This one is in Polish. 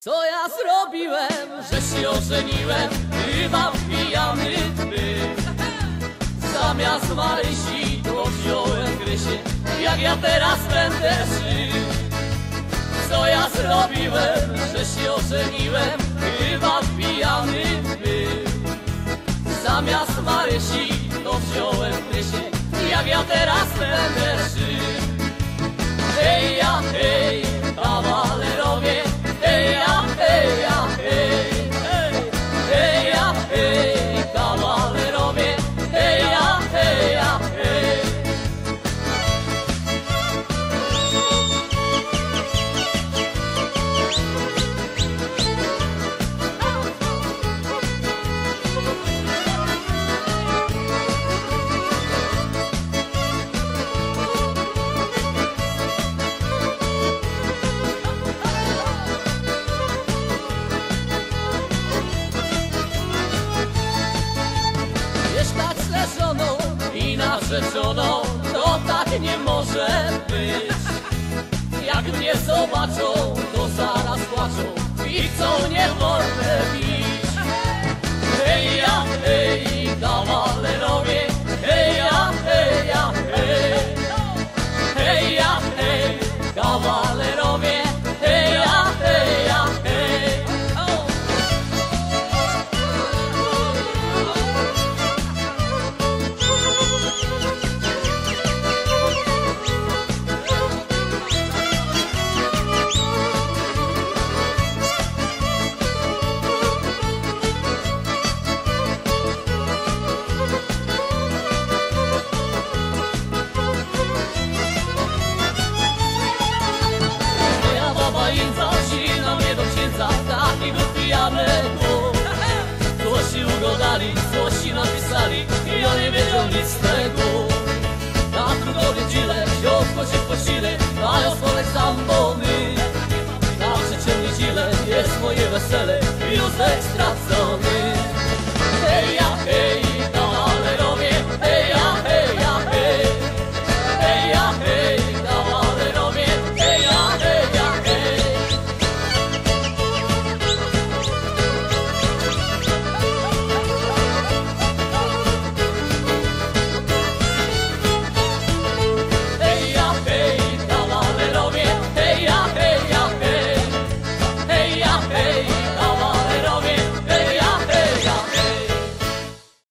Co ja zrobiłem, że się ożeniłem? Chyba pijany był. Zamiast Marysi to wziąłem Krysię. Jak ja teraz będę żył? Co ja zrobiłem, że się ożeniłem? Chyba pijany był. Zamiast Marysi to wziąłem Krysię. Jak ja teraz będę żył? Hej ja, hej, kawalerowie, hej ja, hej ja, hej, hej, hej ja, hej, kawalerowie, hej ja, hej ja, hej. I narzeczoną, to tak nie może być. Jak mnie zobaczą, to zaraz płaczą i chcą mnie w mordę bić. Hej ja, hej, kawalerowie, hej ja, hej ja, hej, hej ja, hej, kawalerowie, hej ja, hej ja, hej. Na mnie do księdza takiego pijanego. Złosi ugodali, złosi napisali i oni wiedzą nic z tego. Na drugą niedzielę wziął się po sile, a ja